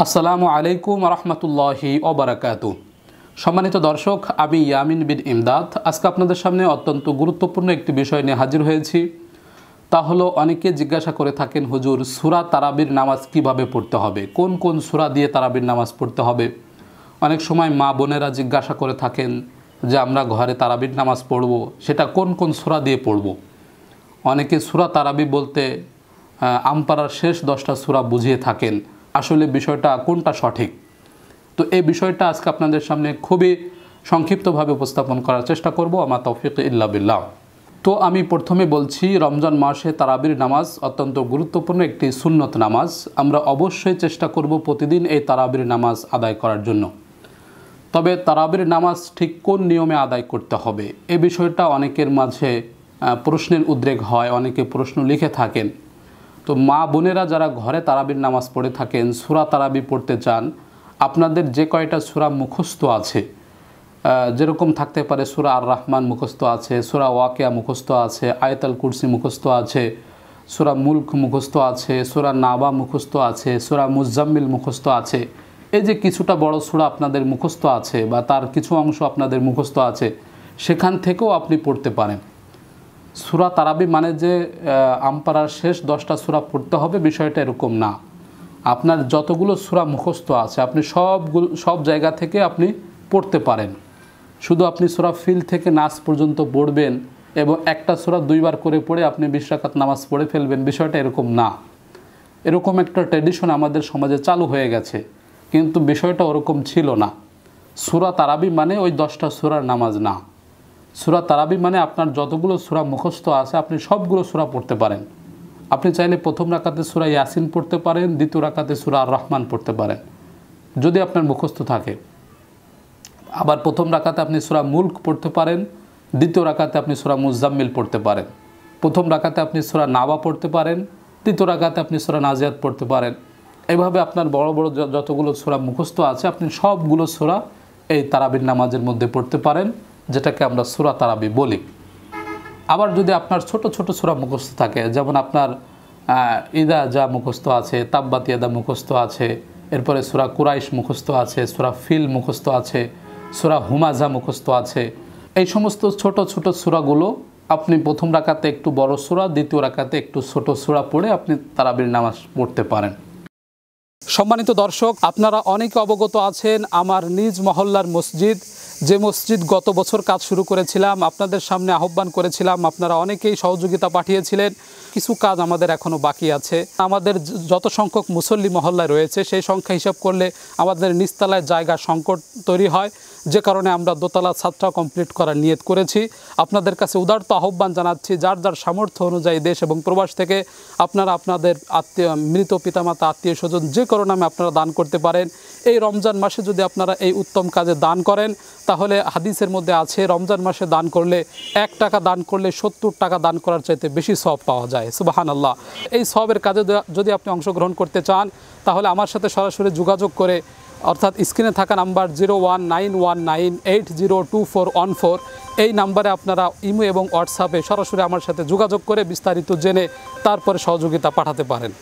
আসসালামু আলাইকুম রহমতুল্লাহি ওবারাকাতু। সম্মানিত দর্শক, আমি ইয়ামিন বিন ইমদাদ আজকে আপনাদের সামনে অত্যন্ত গুরুত্বপূর্ণ একটি বিষয় নিয়ে হাজির হয়েছি। তা হলো, অনেকে জিজ্ঞাসা করে থাকেন, হুজুর সূরা তারাবির নামাজ কিভাবে পড়তে হবে, কোন কোন সূরা দিয়ে তারাবির নামাজ পড়তে হবে। অনেক সময় মা বোনেরা জিজ্ঞাসা করে থাকেন যে আমরা ঘরে তারাবির নামাজ পড়ব, সেটা কোন কোন সূরা দিয়ে পড়ব। অনেকে সূরা তারাবি বলতে আমপারার শেষ 10টা সূরা বুঝিয়ে থাকেন। আসলে বিষয়টা কোনটা সঠিক, তো এই বিষয়টা আজকে আপনাদের সামনে খুবই সংক্ষিপ্তভাবে উপস্থাপন করার চেষ্টা করব। আমার তৌফিক ইল্লা বিল্লাহ। তো আমি প্রথমে বলছি, রমজান মাসে তারাবির নামাজ অত্যন্ত গুরুত্বপূর্ণ একটি সুন্নত নামাজ। আমরা অবশ্যই চেষ্টা করব প্রতিদিন এই তারাবির নামাজ আদায় করার জন্য। তবে তারাবির নামাজ ঠিক কোন নিয়মে আদায় করতে হবে, এ বিষয়টা অনেকের মাঝে প্রশ্নের উদ্রেক হয়, অনেকে প্রশ্ন লিখে থাকেন। তো মা বোনেরা যারা ঘরে তারাবির নামাজ পড়ে থাকেন, সূরা তারাবি পড়তে চান, আপনাদের যে কয়টা সূরা মুখস্থ আছে, যেরকম থাকতে পারে সূরা আর রহমান মুখস্থ আছে, সূরা ওয়াকিয়া মুখস্থ আছে, আয়াতুল কুরসি মুখস্থ আছে, সূরা মুলক মুখস্থ আছে, সূরা নাবা মুখস্থ আছে, সূরা মুজাম্মিল মুখস্থ আছে। এই যে কিছুটা বড় সূরা আপনাদের মুখস্থ আছে বা তার কিছু অংশ আপনাদের মুখস্থ আছে, সেখান থেকেও আপনি পড়তে পারেন। সূরা তারাবি মানে যে আমপারার শেষ 10টা সূরা পড়তে হবে, বিষয়টা এরকম না। আপনার যতগুলো সূরা মুখস্থ আছে আপনি সব জায়গা থেকে আপনি পড়তে পারেন। শুধু আপনি সূরা ফিল থেকে নাস পর্যন্ত পড়বেন এবং একটা সূরা 2বার করে পড়ে আপনি 20 রাকাত নামাজ পড়ে ফেলবেন, বিষয়টা এরকম না। এরকম একটা ট্র্যাডিশন আমাদের সমাজে চালু হয়ে গেছে, কিন্তু বিষয়টা ওরকম ছিল না। সূরা তারাবি মানে ওই 10টা সূরার নামাজ না। সূরা তারাবি মানে আপনার যতগুলো সূরা মুখস্থ আছে আপনি সবগুলো সূরা পড়তে পারেন। আপনি চাইলে প্রথম রাকাতে সূরা ইয়াসিন পড়তে পারেন, দ্বিতীয় রাকাতে সূরা আর রহমান পড়তে পারেন যদি আপনার মুখস্থ থাকে। আবার প্রথম রাকাতে আপনি সূরা মুলক পড়তে পারেন, দ্বিতীয় রাকাতে আপনি সূরা মুজাম্মিল পড়তে পারেন। প্রথম রাকাতে আপনি সূরা নাবা পড়তে পারেন, দ্বিতীয় রাকাতে আপনি সূরা নাজিয়াত পড়তে পারেন। এইভাবে আপনার বড় বড় যতগুলো সূরা মুখস্থ আছে আপনি সবগুলো সূরা এই তারাবির নামাজের মধ্যে পড়তে পারেন, যেটাকে আমরা সূরা তারাবি বলি। আবার যদি আপনার ছোট ছোট সূরা মুখস্থ থাকে, যেমন আপনার ইদা যা মুখস্থ আছে, তাব্বাত ইয়াদা মুখস্থ আছে, এরপরে সূরা কুরাইশ মুখস্থ আছে, সূরা ফিল মুখস্থ আছে, সূরা হুমাজা মুখস্থ আছে, এই সমস্ত ছোট ছোট সূরাগুলো আপনি প্রথম রাকাতে একটু বড় সূরা, দ্বিতীয় রাকাতে একটু ছোট সূরা পড়ে আপনি তারাবির নামাজ পড়তে পারেন। সম্মানিত দর্শক, আপনারা অনেকে অবগত আছেন আমার নিজ মহল্লার মসজিদ, যে মসজিদ গত বছর কাজ শুরু করেছিলাম, আপনাদের সামনে আহ্বান করেছিলাম, আপনারা অনেকেই সহযোগিতা পাঠিয়েছিলেন। কিছু কাজ আমাদের এখনও বাকি আছে। আমাদের যত সংখ্যক মুসল্লি মহল্লায় রয়েছে সেই সংখ্যা হিসাব করলে আমাদের নিচতলায় জায়গা সংকট তৈরি হয়, যে কারণে আমরা দোতলা ছাদটা কমপ্লিট করার নিয়ত করেছি। আপনাদের কাছে উদারত আহ্বান জানাচ্ছি, যার যার সামর্থ্য অনুযায়ী দেশ এবং প্রবাস থেকে আপনারা আপনাদের মৃত পিতামাতা, আত্মীয় স্বজন যে কোনো নামে আপনারা দান করতে পারেন। এই রমজান মাসে যদি আপনারা এই উত্তম কাজে দান করেন, তাহলে হাদিসের মধ্যে আছে রমজান মাসে দান করলে 1 টাকা দান করলে 70 টাকা দান করার চাইতে বেশি সওয়াব পাওয়া যায়। সুবহানাল্লাহ। এই সওয়াবের কাজে যদি আপনি অংশগ্রহণ করতে চান, তাহলে আমার সাথে সরাসরি যোগাযোগ করে, অর্থাৎ স্ক্রিনে থাকা নাম্বার 019198024114, এই নাম্বারে আপনারা ইমো এবং হোয়াটসঅ্যাপে সরাসরি আমার সাথে যোগাযোগ করে বিস্তারিত জেনে তারপরে সহযোগিতা পাঠাতে পারেন।